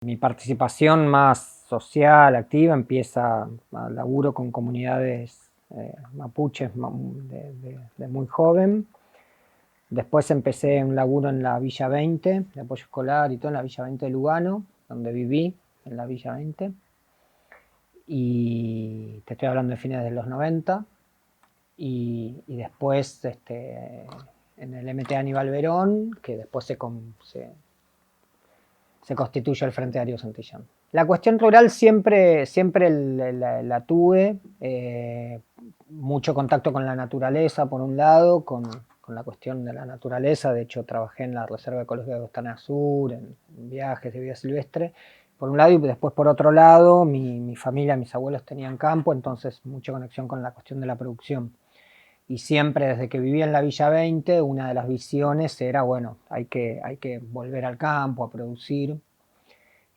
Mi participación más social, activa, empieza a laburo con comunidades mapuches de muy joven. Después empecé un laburo en la Villa 20, de apoyo escolar y todo, en la Villa 20 de Lugano, donde viví, en la Villa 20. Y te estoy hablando de fines de los 90. Y después en el MT Aníbal Verón, que después se constituye el Frente Darío Santillán. La cuestión rural siempre la tuve, mucho contacto con la naturaleza, por un lado, con la cuestión de la naturaleza. De hecho, trabajé en la Reserva Ecológica de Costanera Sur, en viajes de vida silvestre, por un lado, y después por otro lado, mi familia, mis abuelos tenían campo, entonces mucha conexión con la cuestión de la producción. Y siempre desde que vivía en la Villa 20, una de las visiones era, bueno, hay que volver al campo, a producir.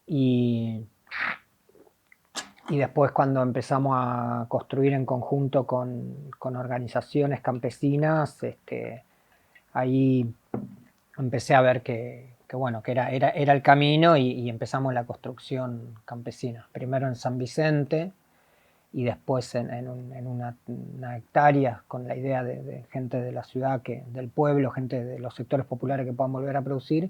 Y, y después cuando empezamos a construir en conjunto con organizaciones campesinas, ahí empecé a ver que era el camino, y empezamos la construcción campesina. Primero en San Vicente y después en una hectárea, con la idea de gente de la ciudad, del pueblo, gente de los sectores populares que puedan volver a producir.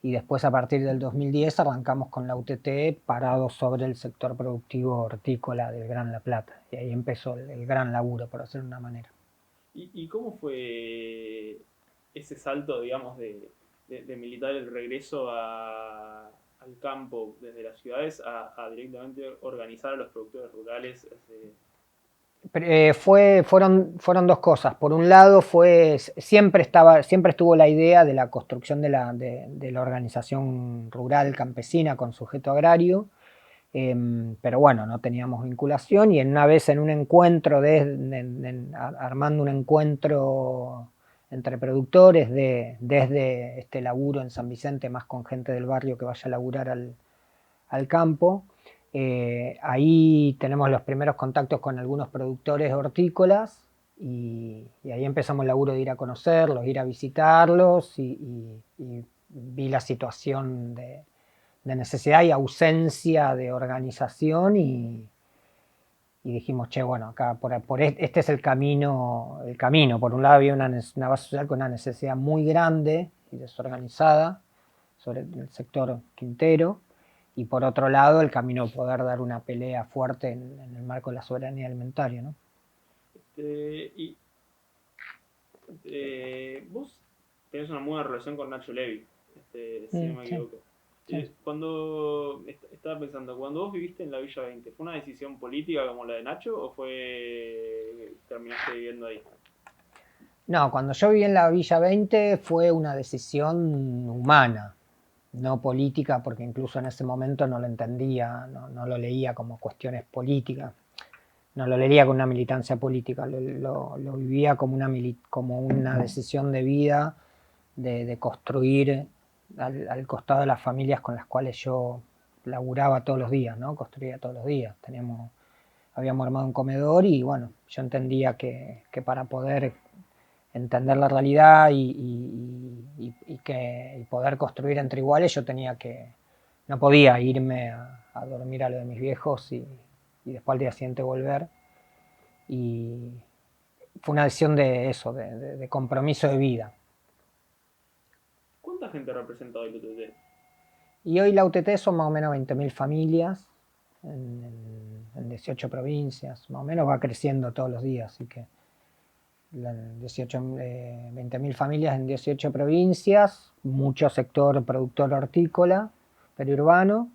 Y después, a partir del 2010, arrancamos con la UTT parado sobre el sector productivo hortícola del Gran La Plata. Y ahí empezó el gran laburo, por decirlo de una manera. ¿Y cómo fue ese salto, digamos, de militar el regreso al campo desde las ciudades a directamente organizar a los productores rurales? Fueron dos cosas. Por un lado, siempre estuvo la idea de la construcción de la organización rural campesina con sujeto agrario. Pero bueno, no teníamos vinculación, y una vez en un encuentro, armando un encuentro entre productores desde este laburo en San Vicente, más con gente del barrio que vaya a laburar al campo, ahí tenemos los primeros contactos con algunos productores hortícolas, y ahí empezamos el laburo de ir a conocerlos, ir a visitarlos, y vi la situación de necesidad y ausencia de organización, y dijimos, che, bueno, acá este es el camino. Por un lado había una base social con una necesidad muy grande y desorganizada sobre el sector quintero, y por otro lado el camino de poder dar una pelea fuerte en el marco de la soberanía alimentaria, ¿no? Y vos tenés una muy buena relación con Nacho Levi, si no me Sí, equivoco. sí. Estaba pensando, cuando vos viviste en la Villa 20, ¿fue una decisión política como la de Nacho o terminaste viviendo ahí? No, cuando yo viví en la Villa 20 fue una decisión humana, no política, porque incluso en ese momento no lo entendía, no lo leía como cuestiones políticas, no lo leía con una militancia política, lo vivía como una decisión de vida, de construir al costado de las familias con las cuales yo laburaba todos los días, ¿no? Construía todos los días. Habíamos armado un comedor, y bueno, yo entendía que para poder entender la realidad y poder construir entre iguales, no podía irme a dormir a lo de mis viejos, y después al día siguiente volver. Y fue una decisión de eso, de compromiso de vida. ¿Cuánta gente representa hoy PTT? Y hoy la UTT son más o menos 20.000 familias en 18 provincias, más o menos va creciendo todos los días, así que 20.000 familias en 18 provincias, mucho sector productor hortícola, periurbano,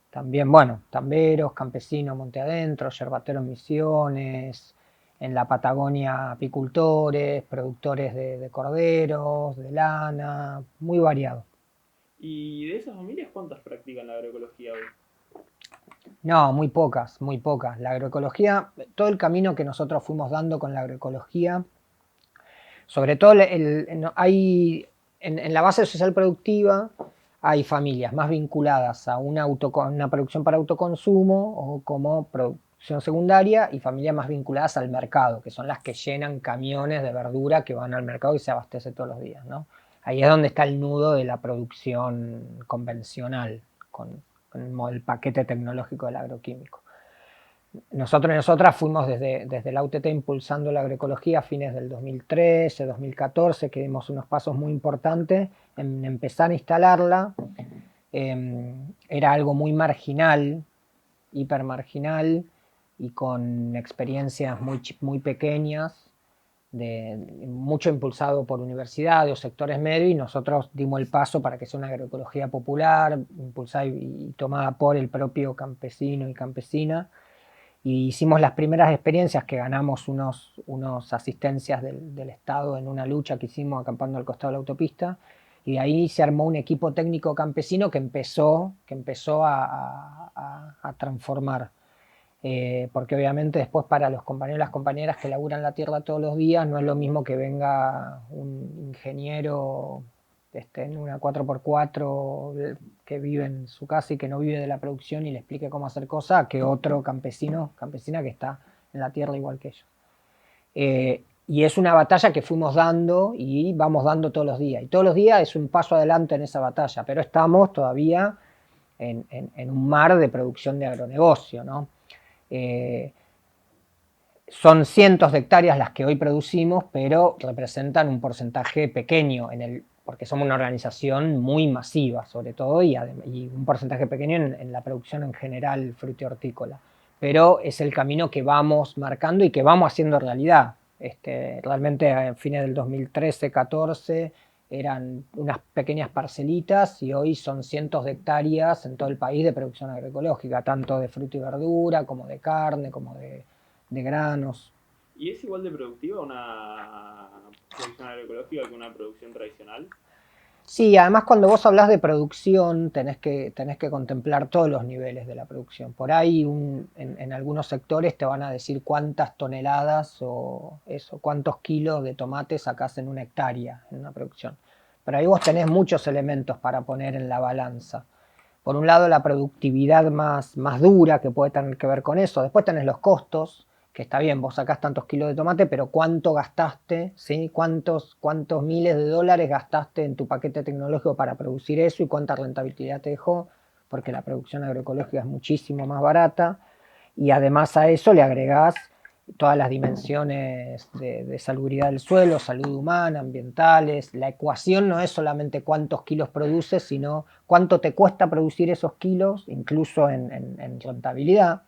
también, bueno, tamberos, campesinos, monte adentro, yerbateros, Misiones, en la Patagonia apicultores, productores de corderos, de lana, muy variado. ¿Y de esas familias cuántas practican la agroecología hoy? No, muy pocas, muy pocas. La agroecología, todo el camino que nosotros fuimos dando con la agroecología, sobre todo en la base social productiva, hay familias más vinculadas a una producción para autoconsumo o como producción secundaria, y familias más vinculadas al mercado, que son las que llenan camiones de verdura que van al mercado y se abastece todos los días, ¿no? Ahí es donde está el nudo de la producción convencional, con el paquete tecnológico del agroquímico. Nosotros y nosotras fuimos desde la UTT impulsando la agroecología a fines del 2013, 2014, que dimos unos pasos muy importantes en empezar a instalarla. Era algo muy marginal, hipermarginal, y con experiencias muy pequeñas, mucho impulsado por universidades o sectores medios, y nosotros dimos el paso para que sea una agroecología popular, impulsada y tomada por el propio campesino y campesina. Y hicimos las primeras experiencias que ganamos unos asistencias del Estado en una lucha que hicimos acampando al costado de la autopista, y de ahí se armó un equipo técnico campesino que empezó a transformar. Porque obviamente después para los compañeros y las compañeras que laburan la tierra todos los días no es lo mismo que venga un ingeniero en una 4x4 que vive en su casa y que no vive de la producción y le explique cómo hacer cosas, que otro campesina que está en la tierra igual que ellos. Y es una batalla que fuimos dando y vamos dando todos los días. Y todos los días es un paso adelante en esa batalla, pero estamos todavía en un mar de producción de agronegocio, ¿no? Son cientos de hectáreas las que hoy producimos, pero representan un porcentaje pequeño porque somos una organización muy masiva, sobre todo, y un porcentaje pequeño en la producción en general frutícola. Pero es el camino que vamos marcando y que vamos haciendo realidad. Realmente a fines del 2013-14 eran unas pequeñas parcelitas y hoy son cientos de hectáreas en todo el país de producción agroecológica, tanto de fruta y verdura, como de carne, como de granos. ¿Y es igual de productiva una producción agroecológica que una producción tradicional? Sí, además cuando vos hablas de producción tenés que contemplar todos los niveles de la producción. Por ahí en algunos sectores te van a decir cuántas toneladas o cuántos kilos de tomate sacás en una hectárea en una producción. Pero ahí vos tenés muchos elementos para poner en la balanza. Por un lado la productividad más dura, que puede tener que ver con eso. Después tenés los costos, que está bien, vos sacás tantos kilos de tomate, pero ¿cuánto gastaste? ¿Sí? ¿Cuántos miles de dólares gastaste en tu paquete tecnológico para producir eso y cuánta rentabilidad te dejó? Porque la producción agroecológica es muchísimo más barata, y además a eso le agregás todas las dimensiones de salubridad del suelo, salud humana, ambientales. La ecuación no es solamente cuántos kilos produces, sino cuánto te cuesta producir esos kilos, incluso en rentabilidad.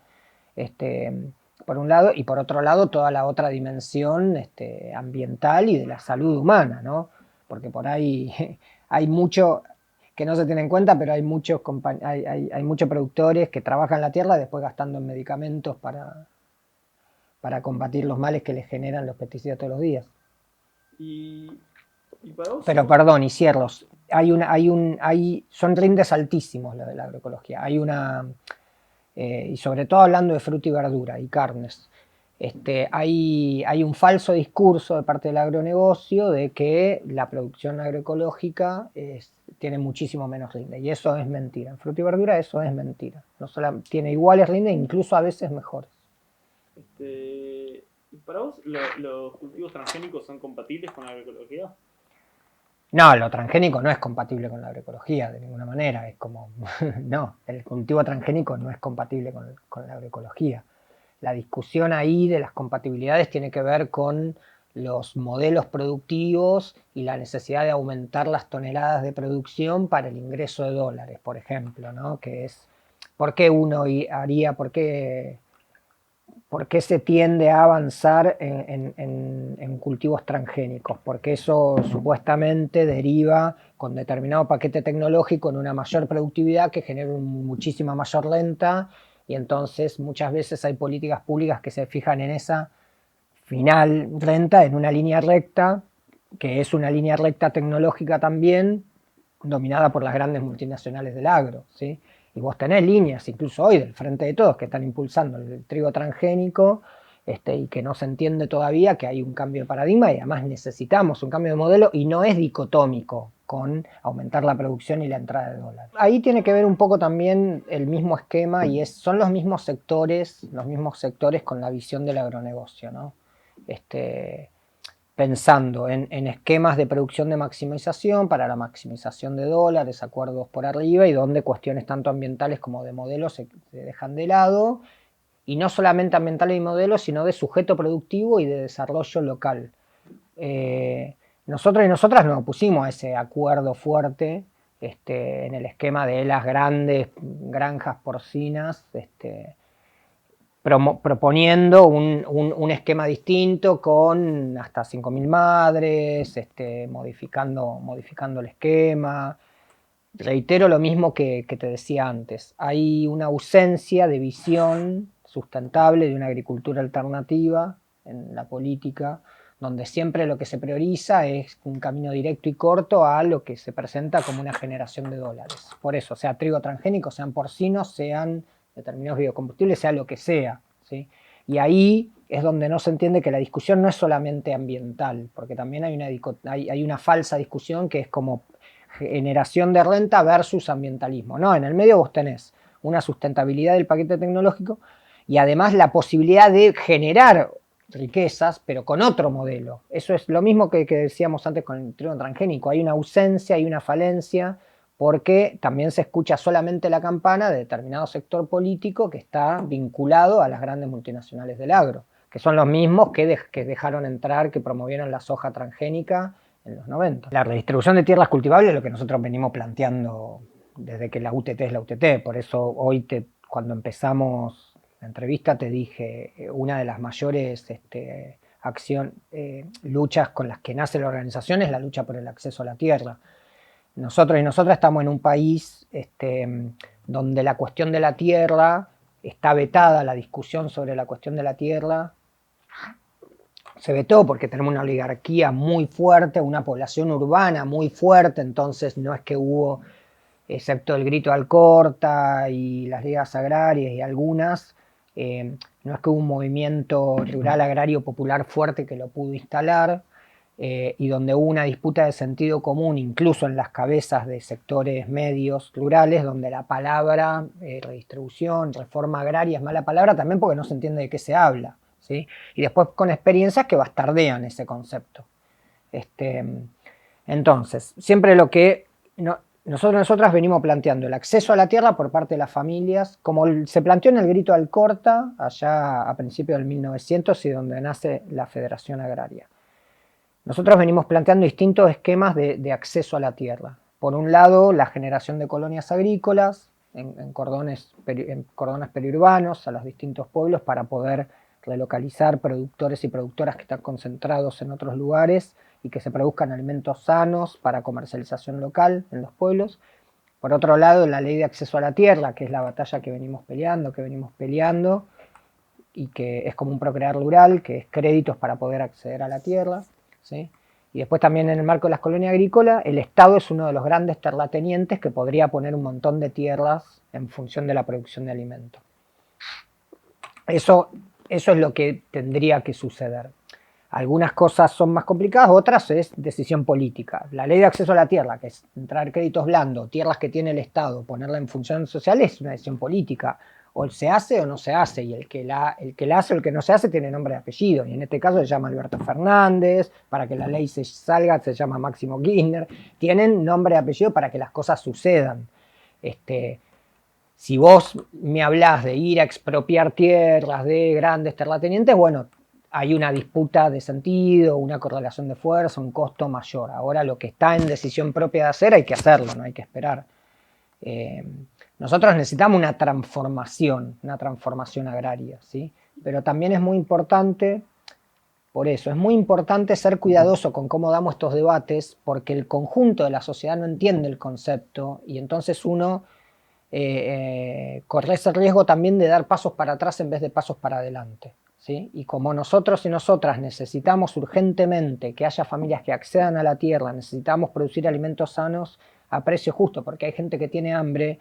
Por un lado, y por otro lado toda la otra dimensión ambiental y de la salud humana, ¿no? Porque por ahí hay mucho que no se tiene en cuenta, pero hay muchos productores que trabajan la tierra después gastando en medicamentos para combatir los males que les generan los pesticidas todos los días. Y para vos... Pero perdón, y cierros. Son rindes altísimos lo de la agroecología. Y sobre todo hablando de fruta y verdura y carnes, hay un falso discurso de parte del agronegocio de que la producción agroecológica tiene muchísimo menos rinde, y eso es mentira. En fruta y verdura eso es mentira. No solo tiene iguales rindes, incluso a veces mejores. ¿Para vos los cultivos transgénicos son compatibles con la agroecología? No, lo transgénico no es compatible con la agroecología de ninguna manera. Es como, no, el cultivo transgénico no es compatible con la agroecología. La discusión ahí de las compatibilidades tiene que ver con los modelos productivos y la necesidad de aumentar las toneladas de producción para el ingreso de dólares, por ejemplo, ¿no? Que es, ¿por qué uno haría, por qué se tiende a avanzar en cultivos transgénicos? Porque eso supuestamente deriva con determinado paquete tecnológico en una mayor productividad que genera muchísima mayor renta, y entonces muchas veces hay políticas públicas que se fijan en esa final renta, en una línea recta, que es una línea recta tecnológica también, dominada por las grandes multinacionales del agro, ¿sí? Y vos tenés líneas, incluso hoy, del Frente de Todos, que están impulsando el trigo transgénico, y que no se entiende todavía que hay un cambio de paradigma, y además necesitamos un cambio de modelo, y no es dicotómico con aumentar la producción y la entrada de dólares. Ahí tiene que ver un poco también el mismo esquema, y son los mismos sectores con la visión del agronegocio, ¿no? pensando en esquemas de producción de maximización para la maximización de dólares, acuerdos por arriba, y donde cuestiones tanto ambientales como de modelos se dejan de lado, y no solamente ambientales y modelos, sino de sujeto productivo y de desarrollo local. Nosotros y nosotras nos opusimos a ese acuerdo fuerte en el esquema de las grandes granjas porcinas, proponiendo un esquema distinto con hasta 5.000 madres, modificando el esquema. Reitero lo mismo que te decía antes, hay una ausencia de visión sustentable de una agricultura alternativa en la política, donde siempre lo que se prioriza es un camino directo y corto a lo que se presenta como una generación de dólares. Por eso, sea trigo transgénico, sean porcinos, sean determinados biocombustibles, sea lo que sea, ¿sí? Y ahí es donde no se entiende que la discusión no es solamente ambiental, porque también hay una falsa discusión que es como generación de renta versus ambientalismo. No, en el medio vos tenés una sustentabilidad del paquete tecnológico y además la posibilidad de generar riquezas, pero con otro modelo. Eso es lo mismo que decíamos antes con el trigo transgénico. Hay una ausencia, hay una falencia, porque también se escucha solamente la campana de determinado sector político que está vinculado a las grandes multinacionales del agro, que son los mismos que dejaron entrar, que promovieron la soja transgénica en los 90. La redistribución de tierras cultivables es lo que nosotros venimos planteando desde que la UTT es la UTT, por eso hoy cuando empezamos la entrevista te dije, una de las mayores luchas con las que nace la organización es la lucha por el acceso a la tierra. Nosotros y nosotras estamos en un país donde la cuestión de la tierra está vetada, la discusión sobre la cuestión de la tierra se vetó porque tenemos una oligarquía muy fuerte, una población urbana muy fuerte, entonces no es que hubo, excepto el grito Alcorta y las ligas agrarias y algunas, no es que hubo un movimiento rural agrario popular fuerte que lo pudo instalar, y donde hubo una disputa de sentido común, incluso en las cabezas de sectores medios rurales, donde la palabra redistribución, reforma agraria es mala palabra también porque no se entiende de qué se habla, ¿sí? Y después con experiencias que bastardean ese concepto. Entonces, siempre lo que nosotras venimos planteando el acceso a la tierra por parte de las familias, como se planteó en el grito Alcorta, allá a principios del 1900 y donde nace la Federación Agraria. Nosotros venimos planteando distintos esquemas de acceso a la tierra. Por un lado, la generación de colonias agrícolas en cordones periurbanos a los distintos pueblos para poder relocalizar productores y productoras que están concentrados en otros lugares y que se produzcan alimentos sanos para comercialización local en los pueblos. Por otro lado, la ley de acceso a la tierra, que es la batalla que venimos peleando y que es como un procrear rural, que es créditos para poder acceder a la tierra, ¿sí? Y después también en el marco de las colonias agrícolas, el Estado es uno de los grandes terratenientes que podría poner un montón de tierras en función de la producción de alimentos. Eso es lo que tendría que suceder. Algunas cosas son más complicadas, otras es decisión política. La ley de acceso a la tierra, que es entrar créditos blandos, tierras que tiene el Estado, ponerla en función social, es una decisión política. O se hace o no se hace, y el que la hace o el que no se hace tiene nombre y apellido, y en este caso se llama Alberto Fernández, para que la ley se salga se llama Máximo Kirchner, tienen nombre y apellido para que las cosas sucedan. Si vos me hablás de ir a expropiar tierras de grandes terratenientes, bueno, hay una disputa de sentido, una correlación de fuerza, un costo mayor. Ahora lo que está en decisión propia de hacer hay que hacerlo, no hay que esperar. Nosotros necesitamos una transformación agraria, ¿sí? Pero también es muy importante, por eso, es muy importante ser cuidadoso con cómo damos estos debates, porque el conjunto de la sociedad no entiende el concepto y entonces uno corre ese riesgo también de dar pasos para atrás en vez de pasos para adelante, ¿sí? Y como nosotros y nosotras necesitamos urgentemente que haya familias que accedan a la tierra, necesitamos producir alimentos sanos a precio justo, porque hay gente que tiene hambre,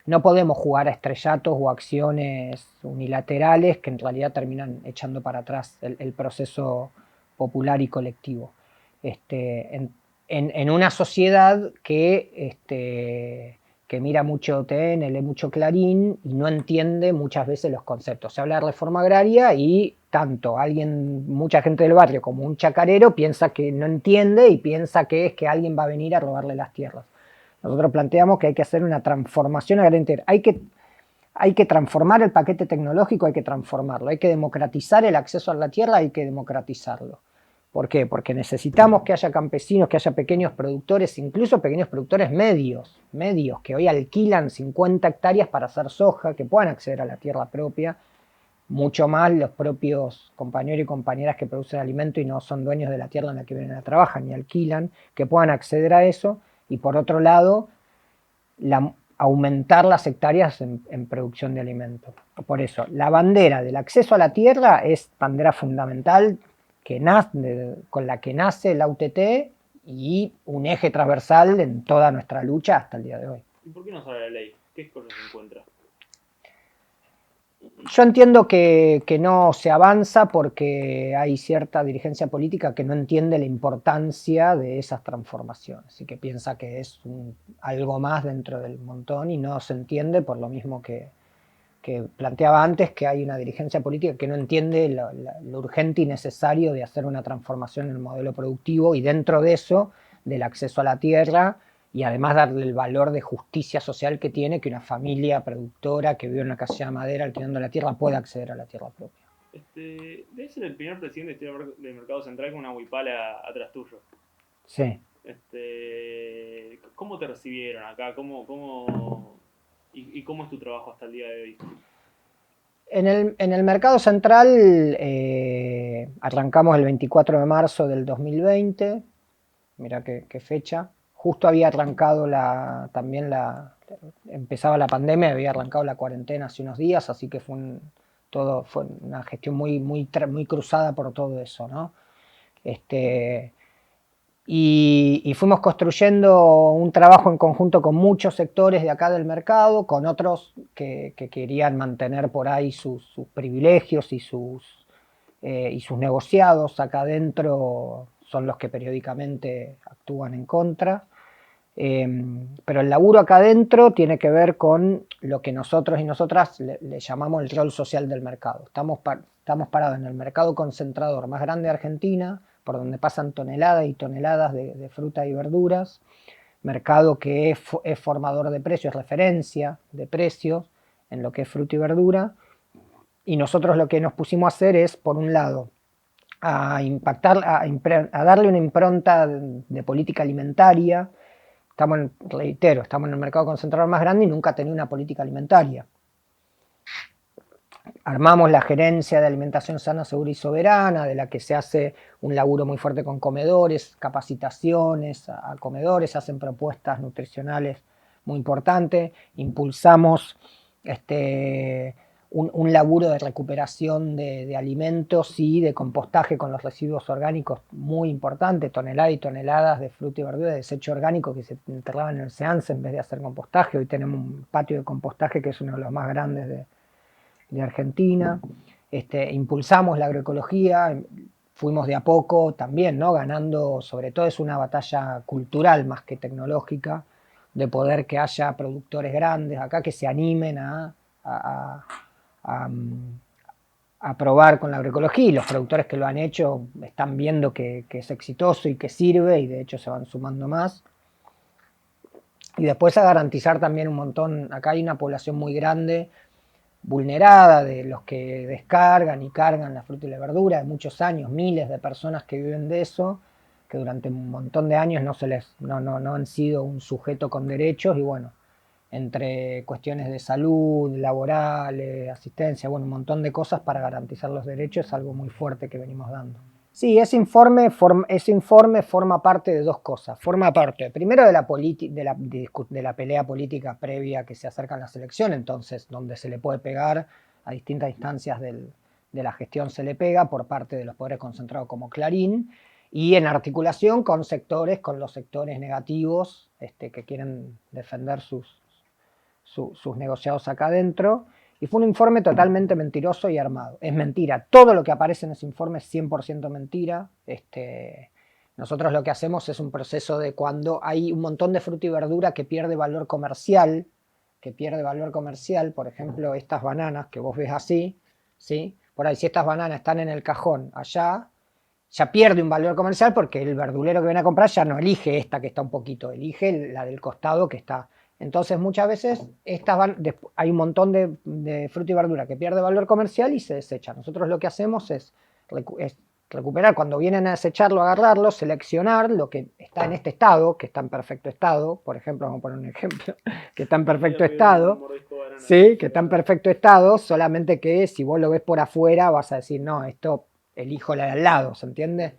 no podemos jugar a estrellatos o acciones unilaterales que en realidad terminan echando para atrás el proceso popular y colectivo. En una sociedad que que mira mucho TN, lee mucho Clarín y no entiende muchas veces los conceptos. Se habla de reforma agraria y tanto mucha gente del barrio como un chacarero piensa que no entiende y piensa que es que alguien va a venir a robarle las tierras. Nosotros planteamos que hay que hacer una transformación agraria. Hay que transformar el paquete tecnológico, hay que transformarlo, hay que democratizar el acceso a la tierra, hay que democratizarlo. ¿Por qué? Porque necesitamos que haya campesinos, que haya pequeños productores, incluso pequeños productores medios, que hoy alquilan 50 hectáreas para hacer soja, que puedan acceder a la tierra propia, mucho más los propios compañeros y compañeras que producen alimento y no son dueños de la tierra en la que vienen a trabajar, ni alquilan, que puedan acceder a eso, y por otro lado, aumentar las hectáreas en producción de alimentos. Por eso, la bandera del acceso a la tierra es bandera fundamental con la que nace la UTT y un eje transversal en toda nuestra lucha hasta el día de hoy. ¿Y por qué no sale la ley? ¿Qué cosas se encuentra? Yo entiendo que no se avanza porque hay cierta dirigencia política que no entiende la importancia de esas transformaciones y que piensa que es algo más dentro del montón y no se entiende por lo mismo que planteaba antes, que hay una dirigencia política que no entiende lo urgente y necesario de hacer una transformación en el modelo productivo y dentro de eso, del acceso a la tierra y además darle el valor de justicia social que tiene que una familia productora que vive en una casilla de madera alquilando la tierra pueda acceder a la tierra propia. Debe ser el primer presidente del Mercado Central con una huipala atrás tuyo. Sí. ¿Cómo te recibieron acá? ¿Y cómo es tu trabajo hasta el día de hoy? En el Mercado Central arrancamos el 24 de marzo del 2020, mira qué fecha. Justo había arrancado empezaba la pandemia, había arrancado la cuarentena hace unos días, así que fue una gestión muy cruzada por todo eso, ¿no? Y fuimos construyendo un trabajo en conjunto con muchos sectores de acá del mercado, con otros que querían mantener por ahí sus privilegios y sus negociados. Acá adentro son los que periódicamente actúan en contra. Pero el laburo acá adentro tiene que ver con lo que nosotros y nosotras le llamamos el rol social del mercado. Estamos parados en el mercado concentrador más grande de Argentina, por donde pasan toneladas y toneladas de fruta y verduras, mercado que es formador de precios, referencia de precios en lo que es fruta y verdura, y nosotros lo que nos pusimos a hacer es, por un lado, a darle una impronta de política alimentaria. Estamos en el mercado concentrador más grande y nunca tenía una política alimentaria. Armamos la gerencia de alimentación sana, segura y soberana, de la que se hace un laburo muy fuerte con comedores, capacitaciones a comedores, se hacen propuestas nutricionales muy importantes, impulsamos un laburo de recuperación de alimentos y de compostaje con los residuos orgánicos muy importante, toneladas y toneladas de fruta y verdura de desecho orgánico que se enterraban en el SEANSE en vez de hacer compostaje. Hoy tenemos un patio de compostaje que es uno de los más grandes de Argentina. Impulsamos la agroecología, fuimos de a poco también, ¿no? Ganando, sobre todo es una batalla cultural más que tecnológica, de poder que haya productores grandes acá que se animen a probar con la agroecología, y los productores que lo han hecho están viendo que es exitoso y que sirve, y de hecho se van sumando más. Y después a garantizar también un montón, acá hay una población muy grande, vulnerada, de los que descargan y cargan la fruta y la verdura, de muchos años, miles de personas que viven de eso, que durante un montón de años no han sido un sujeto con derechos, y bueno, entre cuestiones de salud, laborales, asistencia, bueno, un montón de cosas para garantizar los derechos, es algo muy fuerte que venimos dando. Sí, ese informe forma parte de dos cosas. Forma parte, primero, de la pelea política previa que se acercan las elecciones, entonces, donde se le puede pegar a distintas instancias de la gestión, se le pega por parte de los poderes concentrados como Clarín, y en articulación con los sectores negativos que quieren defender sus negociados acá adentro. Y fue un informe totalmente mentiroso y armado. Es mentira. Todo lo que aparece en ese informe es 100% mentira. Nosotros lo que hacemos es un proceso de cuando hay un montón de fruta y verdura que pierde valor comercial, por ejemplo, estas bananas que vos ves así, ¿sí? Por ahí, si estas bananas están en el cajón allá, ya pierde un valor comercial porque el verdulero que viene a comprar ya no elige esta que está un poquito, elige la del costado que está. Entonces muchas veces hay un montón de fruta y verdura que pierde valor comercial y se desecha. Nosotros lo que hacemos es recuperar, cuando vienen a desecharlo, agarrarlo, seleccionar lo que está en este estado, que está en perfecto estado, por ejemplo, vamos a poner un ejemplo, que está en perfecto estado, sí, que está en perfecto estado, solamente que si vos lo ves por afuera vas a decir, no, esto elijo la de al lado, ¿se entiende?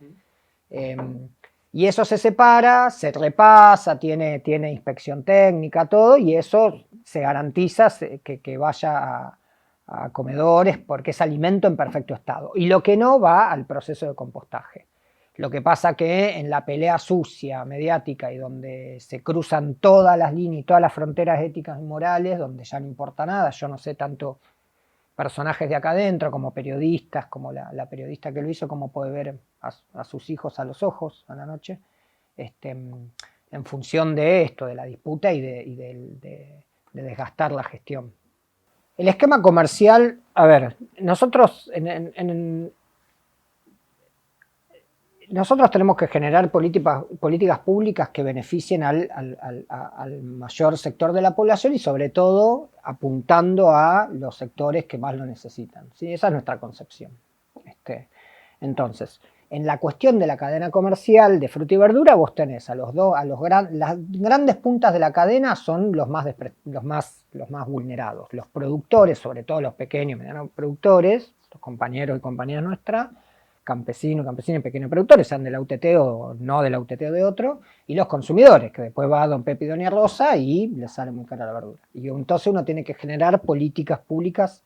Y eso se separa, se repasa, tiene inspección técnica, todo, y eso se garantiza que vaya a comedores porque es alimento en perfecto estado. Y lo que no va al proceso de compostaje. Lo que pasa que en la pelea sucia, mediática, y donde se cruzan todas las líneas y todas las fronteras éticas y morales, donde ya no importa nada, yo no sé tanto personajes de acá adentro, como periodistas, como la periodista que lo hizo, como puede ver a sus hijos a los ojos a la noche, en función de esto, de la disputa y de desgastar la gestión. El esquema comercial, a ver, nosotros nosotros tenemos que generar políticas públicas que beneficien al mayor sector de la población y sobre todo apuntando a los sectores que más lo necesitan, ¿sí? Esa es nuestra concepción. Entonces, en la cuestión de la cadena comercial de fruta y verdura, vos tenés las grandes puntas de la cadena son los más vulnerados, los productores, sobre todo los pequeños y medianos productores, los compañeros y compañeras nuestras, campesinos y pequeños productores, sean de la UTT o no de la UTT o de otro, y los consumidores, que después va a Don Pepe y Doña Rosa y les sale muy cara la verdura. Y entonces uno tiene que generar políticas públicas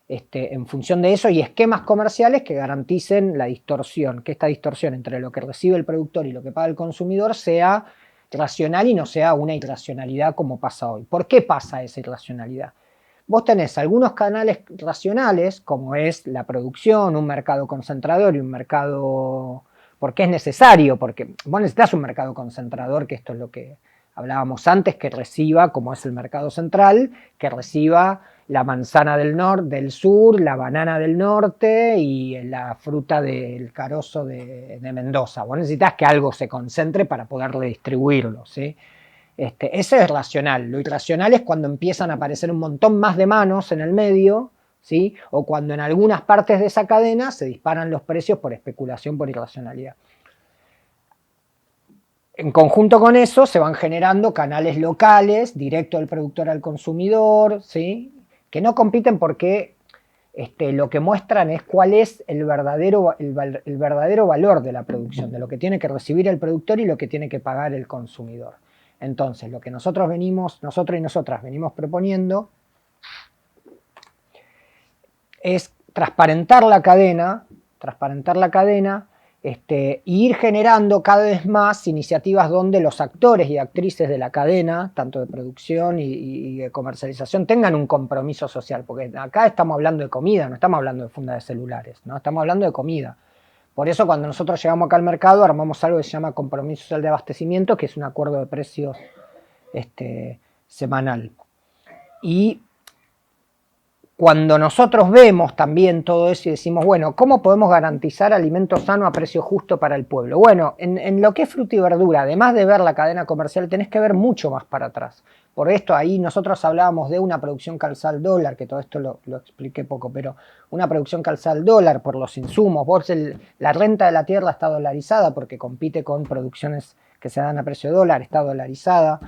en función de eso y esquemas comerciales que garanticen la distorsión, que esta distorsión entre lo que recibe el productor y lo que paga el consumidor sea racional y no sea una irracionalidad como pasa hoy. ¿Por qué pasa esa irracionalidad? Vos tenés algunos canales racionales, como es la producción, un mercado concentrador y un mercado... porque es necesario, porque vos necesitas un mercado concentrador, que esto es lo que hablábamos antes, que reciba, como es el mercado central, que reciba la manzana del sur, la banana del norte y la fruta del carozo de Mendoza. Vos necesitas que algo se concentre para poder redistribuirlo, ¿sí? Eso es racional. Lo irracional es cuando empiezan a aparecer un montón más de manos en el medio, ¿sí? O cuando en algunas partes de esa cadena se disparan los precios por especulación, por irracionalidad. En conjunto con eso se van generando canales locales, directo del productor al consumidor, ¿sí? Que no compiten porque lo que muestran es cuál es el verdadero valor de la producción, de lo que tiene que recibir el productor y lo que tiene que pagar el consumidor. Entonces, lo que nosotros y nosotras venimos proponiendo es transparentar la cadena, e ir generando cada vez más iniciativas donde los actores y actrices de la cadena, tanto de producción y de comercialización, tengan un compromiso social, porque acá estamos hablando de comida, no estamos hablando de fundas de celulares, ¿no? Estamos hablando de comida. Por eso cuando nosotros llegamos acá al mercado armamos algo que se llama compromiso social de abastecimiento, que es un acuerdo de precios semanal. Y cuando nosotros vemos también todo eso y decimos, bueno, ¿cómo podemos garantizar alimento sano a precio justo para el pueblo? Bueno, en lo que es fruta y verdura, además de ver la cadena comercial, tenés que ver mucho más para atrás. Por esto ahí nosotros hablábamos de una producción calzada al dólar, que todo esto lo expliqué poco, pero una producción calzada al dólar por los insumos. La renta de la tierra está dolarizada porque compite con producciones que se dan a precio dólar, está dolarizada.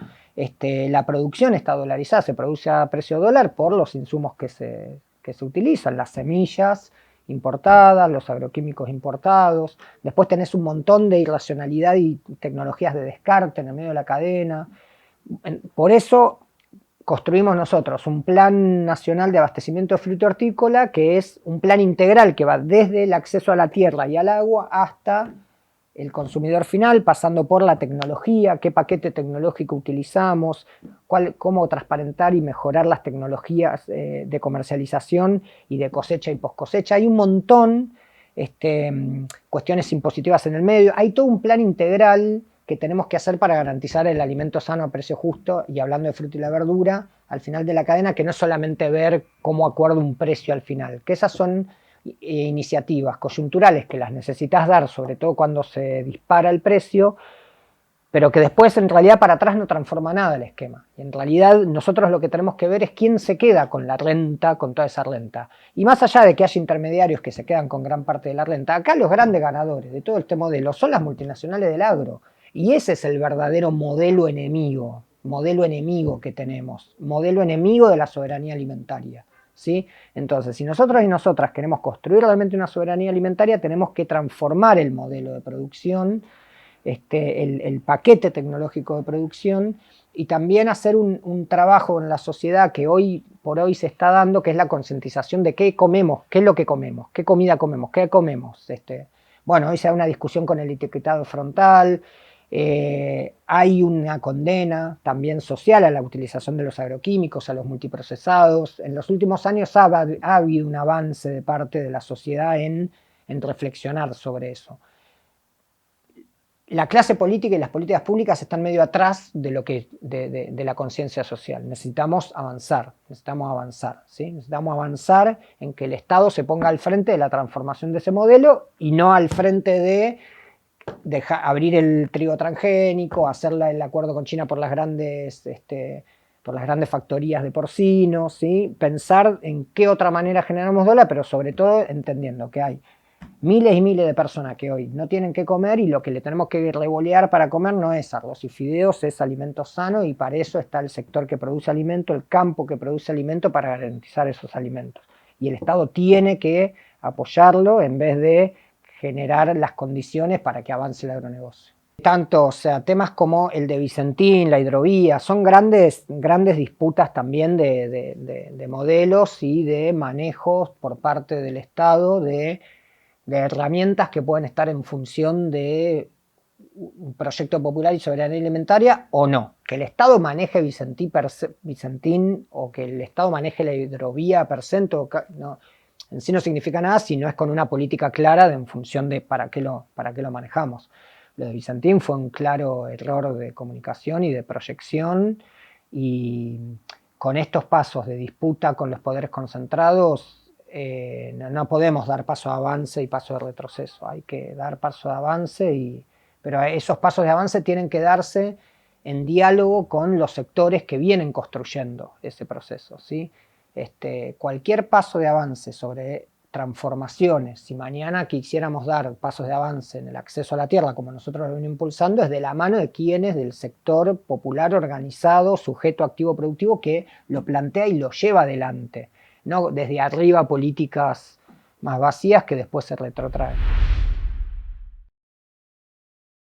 La producción está dolarizada, se produce a precio dólar por los insumos que se utilizan, las semillas importadas, los agroquímicos importados. Después tenés un montón de irracionalidad y tecnologías de descarte en el medio de la cadena. Por eso construimos nosotros un plan nacional de abastecimiento de fruta hortícola, que es un plan integral que va desde el acceso a la tierra y al agua hasta el consumidor final, pasando por la tecnología, qué paquete tecnológico utilizamos, cómo transparentar y mejorar las tecnologías de comercialización y de cosecha y post cosecha. Hay un montón cuestiones impositivas en el medio. Hay todo un plan integral que tenemos que hacer para garantizar el alimento sano a precio justo, y hablando de fruta y la verdura, al final de la cadena, que no es solamente ver cómo acuerdo un precio al final, que esas son iniciativas coyunturales que las necesitas dar, sobre todo cuando se dispara el precio, pero que después en realidad para atrás no transforma nada el esquema. Y en realidad nosotros lo que tenemos que ver es quién se queda con la renta, con toda esa renta. Y más allá de que haya intermediarios que se quedan con gran parte de la renta, acá los grandes ganadores de todo este modelo son las multinacionales del agro. Y ese es el verdadero modelo enemigo que tenemos, modelo enemigo de la soberanía alimentaria, ¿sí? Entonces, si nosotros y nosotras queremos construir realmente una soberanía alimentaria, tenemos que transformar el modelo de producción, el paquete tecnológico de producción, y también hacer un trabajo en la sociedad que hoy por hoy se está dando, que es la concientización de qué comemos, qué es lo que comemos, qué comida comemos, qué comemos. Bueno, hoy se da una discusión con el etiquetado frontal. Hay una condena también social a la utilización de los agroquímicos, a los multiprocesados. En los últimos años ha habido un avance de parte de la sociedad en reflexionar sobre eso. La clase política y las políticas públicas están medio atrás de la conciencia social. Necesitamos avanzar, ¿sí? Necesitamos avanzar en que el Estado se ponga al frente de la transformación de ese modelo y no al frente de abrir el trigo transgénico, hacer el acuerdo con China por las grandes factorías de porcinos, ¿sí? Pensar en qué otra manera generamos dólar, pero sobre todo entendiendo que hay miles y miles de personas que hoy no tienen que comer, y lo que le tenemos que revolear para comer no es arroz y fideos, es alimento sano, y para eso está el sector que produce alimento, el campo que produce alimento, para garantizar esos alimentos. Y el Estado tiene que apoyarlo en vez de generar las condiciones para que avance el agronegocio. Tanto, temas como el de Vicentín, la hidrovía, son grandes disputas también de modelos y de manejos por parte del Estado de herramientas que pueden estar en función de un proyecto popular y soberanía alimentaria o no. Que el Estado maneje Vicentín o que el Estado maneje la hidrovía per se, no, en sí no significa nada si no es con una política clara en función de para qué lo manejamos. Lo de Vicentín fue un claro error de comunicación y de proyección, y con estos pasos de disputa con los poderes concentrados no podemos dar paso de avance y paso de retroceso. Hay que dar paso de avance, pero esos pasos de avance tienen que darse en diálogo con los sectores que vienen construyendo ese proceso, ¿sí? Cualquier paso de avance sobre transformaciones, si mañana quisiéramos dar pasos de avance en el acceso a la tierra, como nosotros lo venimos impulsando, es de la mano de quienes, del sector popular organizado, sujeto activo productivo, que lo plantea y lo lleva adelante, no desde arriba políticas más vacías que después se retrotraen.